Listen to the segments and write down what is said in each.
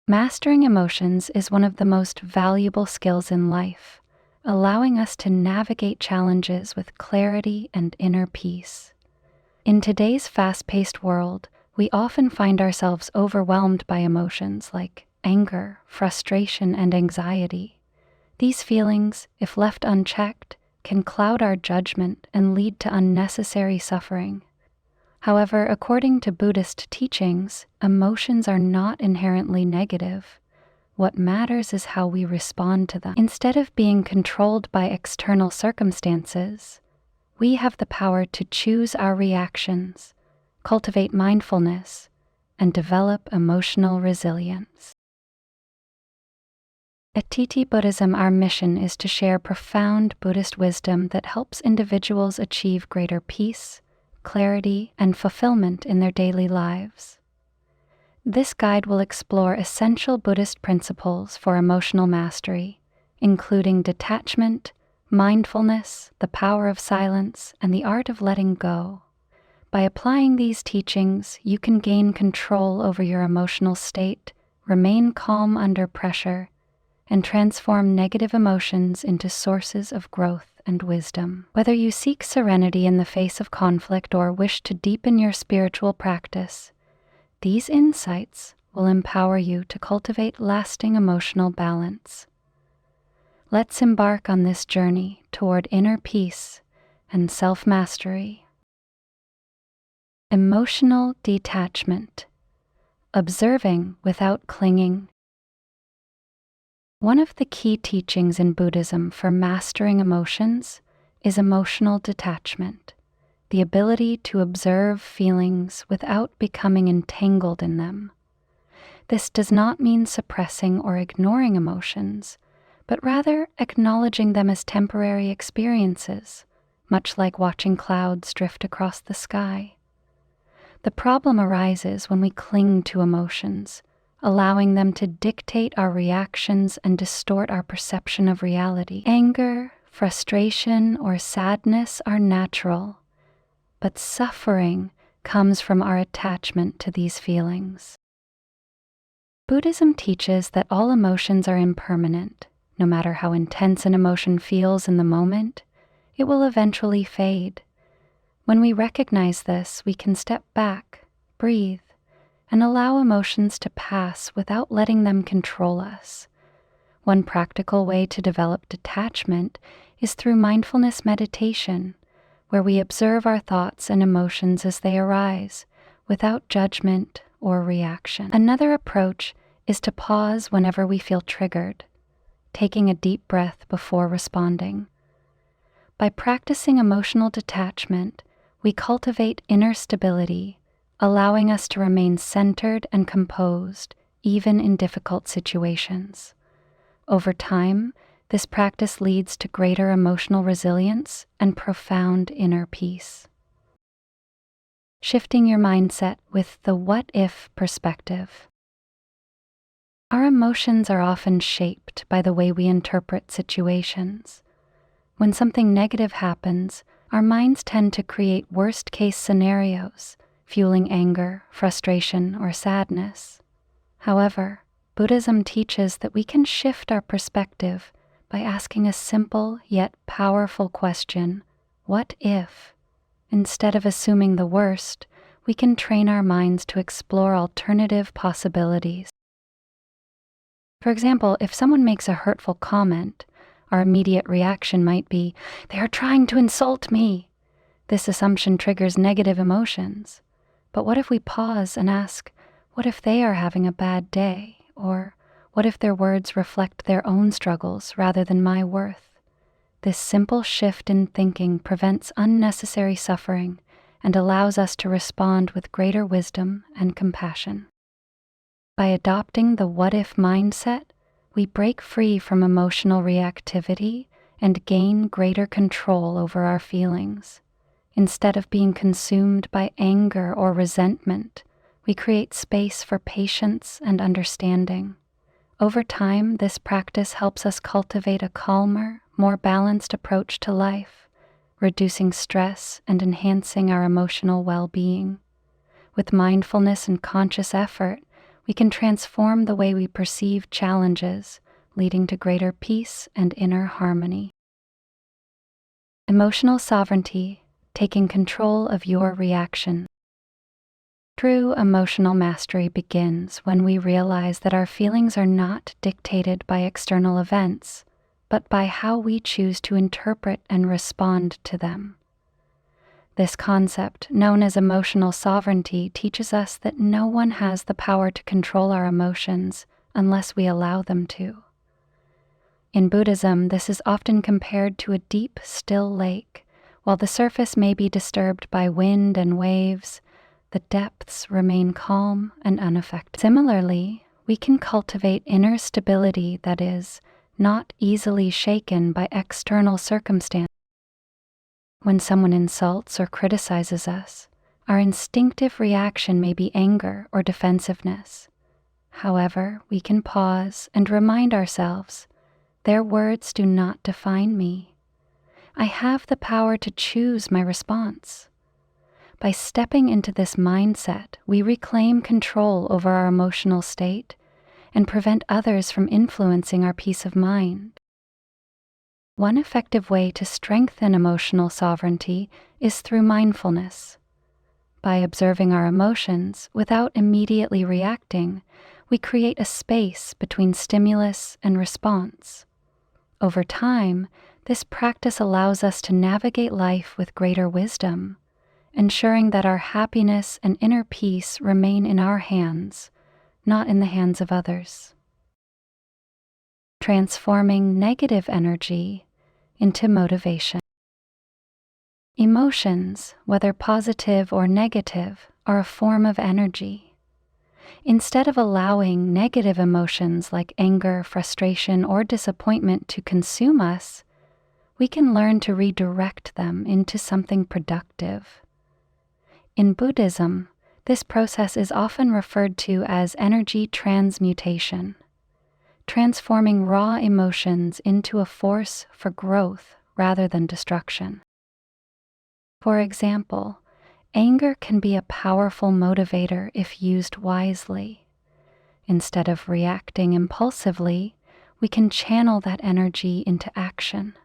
Mastering emotions is one of the most valuable skills in life, allowing us to navigate challenges with clarity and inner peace. In today's fast-paced world, we often find ourselves overwhelmed by emotions like anger, frustration, and anxiety. These feelings, if left unchecked, can cloud our judgment and lead to unnecessary suffering. However, according to Buddhist teachings, emotions are not inherently negative. What matters is how we respond to them. Instead of being controlled by external circumstances, we have the power to choose our reactions, cultivate mindfulness, and develop emotional resilience. At TT-Buddhism, our mission is to share profound Buddhist wisdom that helps individuals achieve greater peace, clarity, and fulfillment in their daily lives. This guide will explore essential Buddhist principles for emotional mastery, including detachment, mindfulness, the power of silence, and the art of letting go. By applying these teachings, you can gain control over your emotional state, remain calm under pressure, and transform negative emotions into sources of growth and wisdom. Whether you seek serenity in the face of conflict or wish to deepen your spiritual practice, these insights will empower you to cultivate lasting emotional balance. Let's embark on this journey toward inner peace and self-mastery. Emotional detachment. Observing without clinging. One of the key teachings in Buddhism for mastering emotions is emotional detachment, the ability to observe feelings without becoming entangled in them. This does not mean suppressing or ignoring emotions, but rather acknowledging them as temporary experiences, much like watching clouds drift across the sky. The problem arises when we cling to emotions, allowing them to dictate our reactions and distort our perception of reality. Anger, frustration, or sadness are natural, but suffering comes from our attachment to these feelings. Buddhism teaches that all emotions are impermanent. No matter how intense an emotion feels in the moment, it will eventually fade. When we recognize this, we can step back, breathe, and allow emotions to pass without letting them control us. One practical way to develop detachment is through mindfulness meditation, where we observe our thoughts and emotions as they arise, without judgment or reaction. Another approach is to pause whenever we feel triggered, taking a deep breath before responding. By practicing emotional detachment, we cultivate inner stability, allowing us to remain centered and composed, even in difficult situations. Over time, this practice leads to greater emotional resilience and profound inner peace. Shifting your mindset with the what-if perspective. Our emotions are often shaped by the way we interpret situations. When something negative happens, our minds tend to create worst-case scenarios, fueling anger, frustration, or sadness. However, Buddhism teaches that we can shift our perspective by asking a simple yet powerful question, what if? Instead of assuming the worst, we can train our minds to explore alternative possibilities. For example, if someone makes a hurtful comment, our immediate reaction might be, "They are trying to insult me." This assumption triggers negative emotions. But what if we pause and ask, what if they are having a bad day? Or what if their words reflect their own struggles rather than my worth? This simple shift in thinking prevents unnecessary suffering and allows us to respond with greater wisdom and compassion. By adopting the what-if mindset, we break free from emotional reactivity and gain greater control over our feelings. Instead of being consumed by anger or resentment, we create space for patience and understanding. Over time, this practice helps us cultivate a calmer, more balanced approach to life, reducing stress and enhancing our emotional well-being. With mindfulness and conscious effort, we can transform the way we perceive challenges, leading to greater peace and inner harmony. Emotional sovereignty, taking control of your reaction. True emotional mastery begins when we realize that our feelings are not dictated by external events, but by how we choose to interpret and respond to them. This concept, known as emotional sovereignty, teaches us that no one has the power to control our emotions unless we allow them to. In Buddhism, this is often compared to a deep, still lake. While the surface may be disturbed by wind and waves, the depths remain calm and unaffected. Similarly, we can cultivate inner stability that is not easily shaken by external circumstances. When someone insults or criticizes us, our instinctive reaction may be anger or defensiveness. However, we can pause and remind ourselves, their words do not define me. I have the power to choose my response. By stepping into this mindset, we reclaim control over our emotional state and prevent others from influencing our peace of mind. One effective way to strengthen emotional sovereignty is through mindfulness. By observing our emotions without immediately reacting, we create a space between stimulus and response. Over time, this practice allows us to navigate life with greater wisdom, ensuring that our happiness and inner peace remain in our hands, not in the hands of others. Transforming negative energy into motivation. Emotions, whether positive or negative, are a form of energy. Instead of allowing negative emotions like anger, frustration, or disappointment to consume us, we can learn to redirect them into something productive. In Buddhism, this process is often referred to as energy transmutation, transforming raw emotions into a force for growth rather than destruction. For example, anger can be a powerful motivator if used wisely. Instead of reacting impulsively, we can channel that energy into action.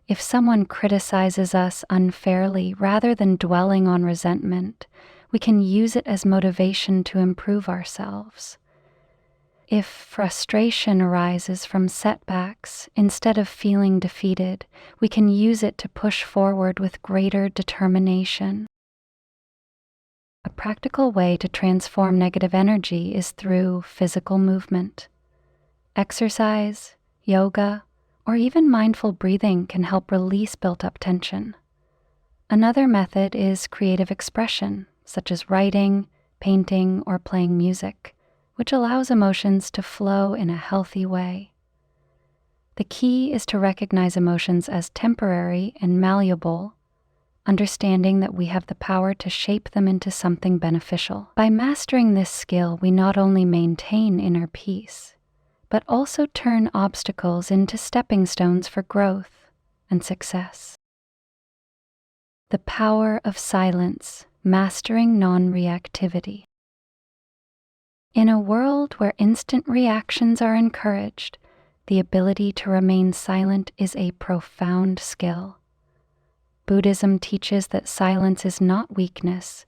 If someone criticizes us unfairly rather than dwelling on resentment, we can use it as motivation to improve ourselves. If frustration arises from setbacks, instead of feeling defeated, we can use it to push forward with greater determination. A practical way to transform negative energy is through physical movement. Exercise, yoga, or even mindful breathing can help release built-up tension. Another method is creative expression, such as writing, painting, or playing music, which allows emotions to flow in a healthy way. The key is to recognize emotions as temporary and malleable, understanding that we have the power to shape them into something beneficial. By mastering this skill, we not only maintain inner peace, but also turn obstacles into stepping stones for growth and success. The power of silence, mastering non-reactivity. In a world where instant reactions are encouraged, the ability to remain silent is a profound skill. Buddhism teaches that silence is not weakness.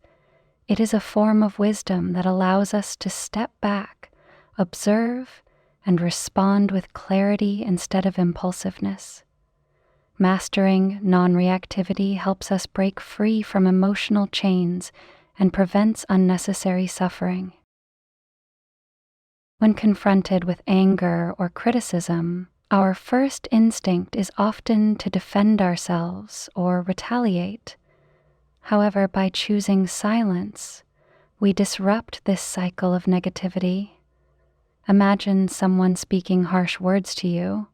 It is a form of wisdom that allows us to step back, observe, and respond with clarity instead of impulsiveness. Mastering non-reactivity helps us break free from emotional chains and prevents unnecessary suffering. When confronted with anger or criticism, our first instinct is often to defend ourselves or retaliate. However, by choosing silence, we disrupt this cycle of negativity. Imagine someone speaking harsh words to you.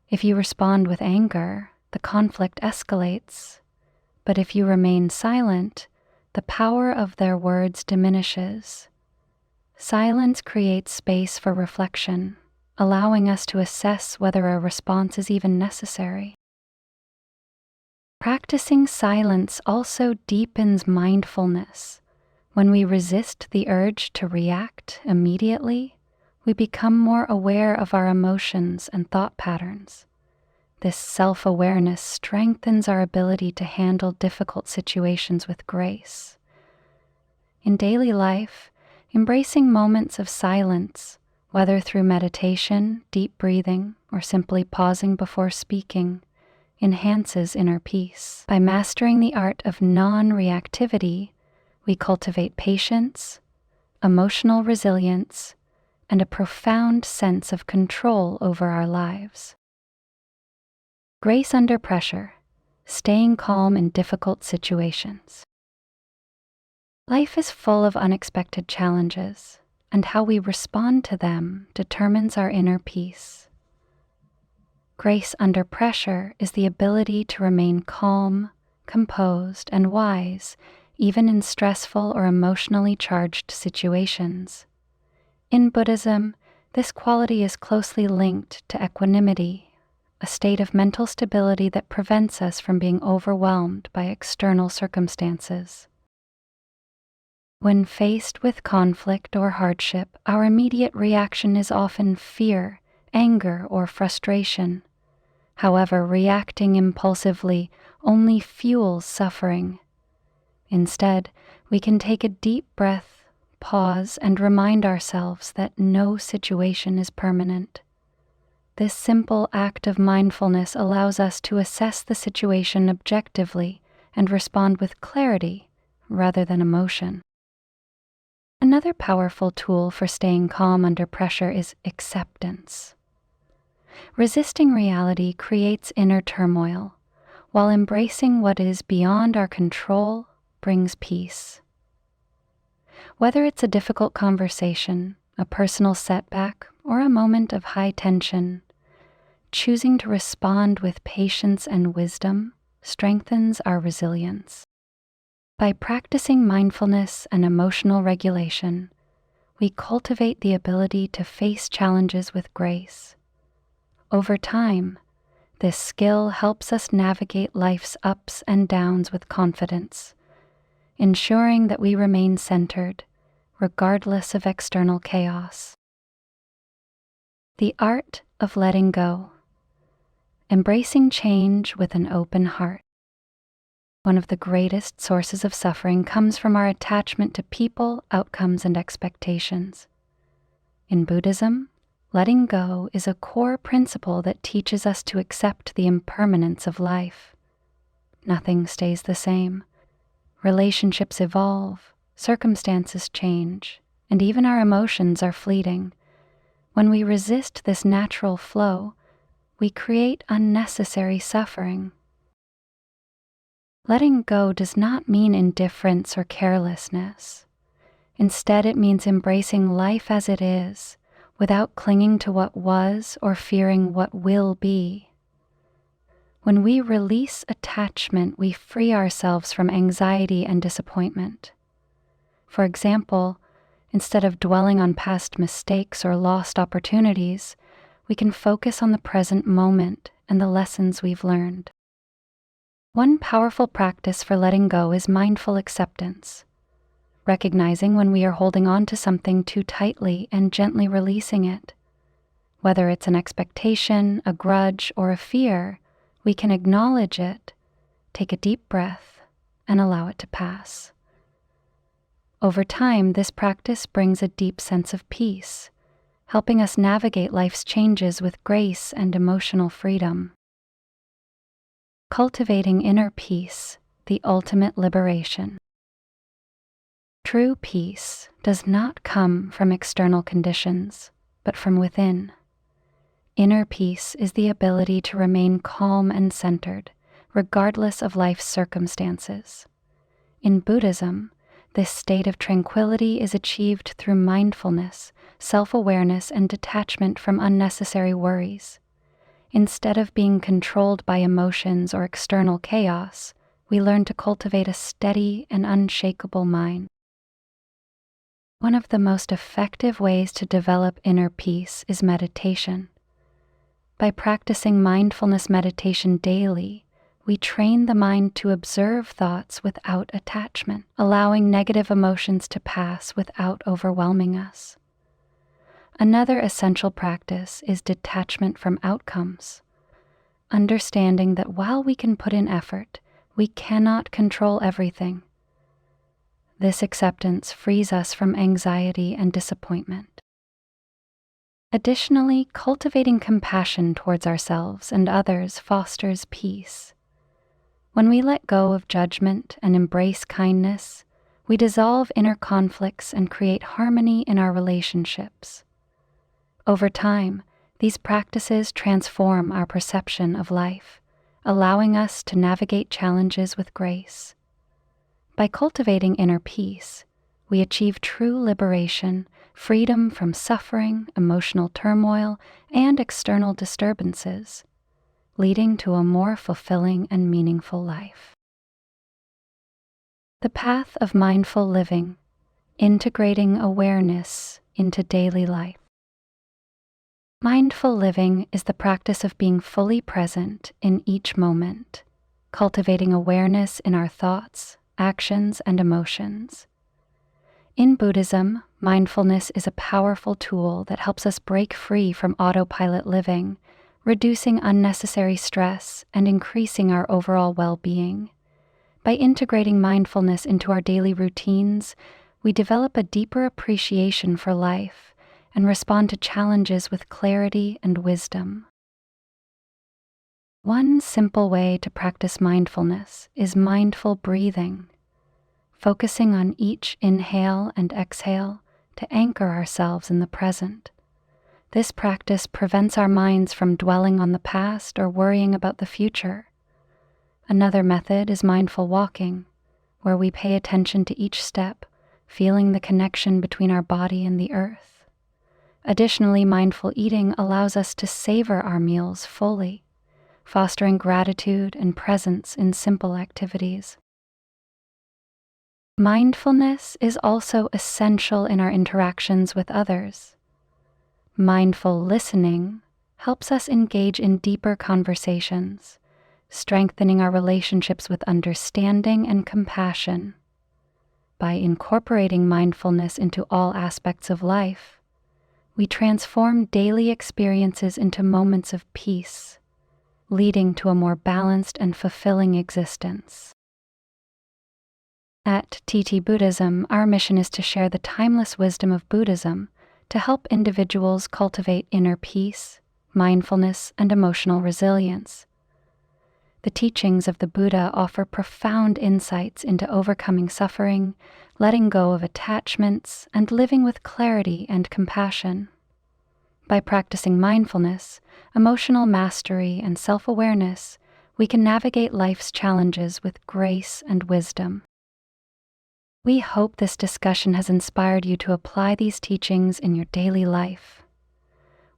If you respond with anger, the conflict escalates. But if you remain silent, the power of their words diminishes. Silence creates space for reflection, allowing us to assess whether a response is even necessary. Practicing silence also deepens mindfulness, When we resist the urge to react immediately, we become more aware of our emotions and thought patterns. This self-awareness strengthens our ability to handle difficult situations with grace. In daily life, embracing moments of silence, whether through meditation, deep breathing, or simply pausing before speaking, enhances inner peace. By mastering the art of non-reactivity, we cultivate patience, emotional resilience, and a profound sense of control over our lives. Grace under pressure, staying calm in difficult situations. Life is full of unexpected challenges, and how we respond to them determines our inner peace. Grace under pressure is the ability to remain calm, composed, and wise, even in stressful or emotionally charged situations. In Buddhism, this quality is closely linked to equanimity, a state of mental stability that prevents us from being overwhelmed by external circumstances. When faced with conflict or hardship, our immediate reaction is often fear, anger, or frustration. However, reacting impulsively only fuels suffering. Instead, we can take a deep breath, pause, and remind ourselves that no situation is permanent. This simple act of mindfulness allows us to assess the situation objectively and respond with clarity rather than emotion. Another powerful tool for staying calm under pressure is acceptance. Resisting reality creates inner turmoil, while embracing what is beyond our control brings peace. Whether it's a difficult conversation, a personal setback, or a moment of high tension, choosing to respond with patience and wisdom strengthens our resilience. By practicing mindfulness and emotional regulation, we cultivate the ability to face challenges with grace. Over time, this skill helps us navigate life's ups and downs with confidence, ensuring that we remain centered, regardless of external chaos. The art of letting go. Embracing change with an open heart. One of the greatest sources of suffering comes from our attachment to people, outcomes, and expectations. In Buddhism, letting go is a core principle that teaches us to accept the impermanence of life. Nothing stays the same. Relationships evolve, circumstances change, and even our emotions are fleeting. When we resist this natural flow, we create unnecessary suffering. Letting go does not mean indifference or carelessness. Instead, it means embracing life as it is, without clinging to what was or fearing what will be. When we release attachment, we free ourselves from anxiety and disappointment. For example, instead of dwelling on past mistakes or lost opportunities, we can focus on the present moment and the lessons we've learned. One powerful practice for letting go is mindful acceptance, recognizing when we are holding on to something too tightly and gently releasing it. Whether it's an expectation, a grudge, or a fear, we can acknowledge it, take a deep breath, and allow it to pass. Over time, this practice brings a deep sense of peace, helping us navigate life's changes with grace and emotional freedom. Cultivating inner peace, the ultimate liberation. True peace does not come from external conditions, but from within. Inner peace is the ability to remain calm and centered, regardless of life's circumstances. In Buddhism, this state of tranquility is achieved through mindfulness, self-awareness, and detachment from unnecessary worries. Instead of being controlled by emotions or external chaos, we learn to cultivate a steady and unshakable mind. One of the most effective ways to develop inner peace is meditation. By practicing mindfulness meditation daily, we train the mind to observe thoughts without attachment, allowing negative emotions to pass without overwhelming us. Another essential practice is detachment from outcomes, understanding that while we can put in effort, we cannot control everything. This acceptance frees us from anxiety and disappointment. Additionally, cultivating compassion towards ourselves and others fosters peace. When we let go of judgment and embrace kindness, we dissolve inner conflicts and create harmony in our relationships. Over time, these practices transform our perception of life, allowing us to navigate challenges with grace. By cultivating inner peace, we achieve true liberation, freedom from suffering, emotional turmoil, and external disturbances, leading to a more fulfilling and meaningful life. The path of mindful living, integrating awareness into daily life. Mindful living is the practice of being fully present in each moment, cultivating awareness in our thoughts, actions, and emotions. In Buddhism, mindfulness is a powerful tool that helps us break free from autopilot living, reducing unnecessary stress and increasing our overall well-being. By integrating mindfulness into our daily routines, we develop a deeper appreciation for life and respond to challenges with clarity and wisdom. One simple way to practice mindfulness is mindful breathing, focusing on each inhale and exhale to anchor ourselves in the present. This practice prevents our minds from dwelling on the past or worrying about the future. Another method is mindful walking, where we pay attention to each step, feeling the connection between our body and the earth. Additionally, mindful eating allows us to savor our meals fully, fostering gratitude and presence in simple activities. Mindfulness is also essential in our interactions with others. Mindful listening helps us engage in deeper conversations, strengthening our relationships with understanding and compassion. By incorporating mindfulness into all aspects of life, we transform daily experiences into moments of peace, leading to a more balanced and fulfilling existence. At TT-Buddhism, our mission is to share the timeless wisdom of Buddhism to help individuals cultivate inner peace, mindfulness, and emotional resilience. The teachings of the Buddha offer profound insights into overcoming suffering, letting go of attachments, and living with clarity and compassion. By practicing mindfulness, emotional mastery, and self-awareness, we can navigate life's challenges with grace and wisdom. We hope this discussion has inspired you to apply these teachings in your daily life.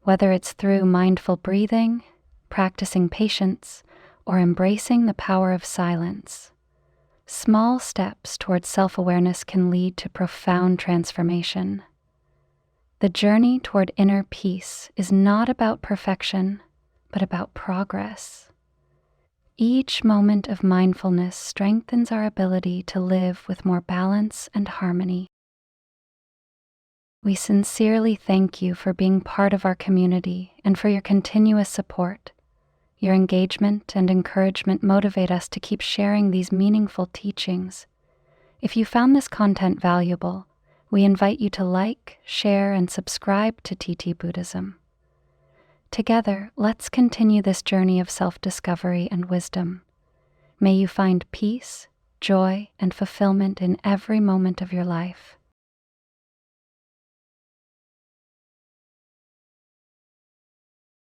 Whether it's through mindful breathing, practicing patience, or embracing the power of silence, small steps towards self-awareness can lead to profound transformation. The journey toward inner peace is not about perfection, but about progress. Each moment of mindfulness strengthens our ability to live with more balance and harmony. We sincerely thank you for being part of our community and for your continuous support. Your engagement and encouragement motivate us to keep sharing these meaningful teachings. If you found this content valuable, we invite you to like, share, and subscribe to TT-Buddhism. Together, let's continue this journey of self-discovery and wisdom. May you find peace, joy, and fulfillment in every moment of your life.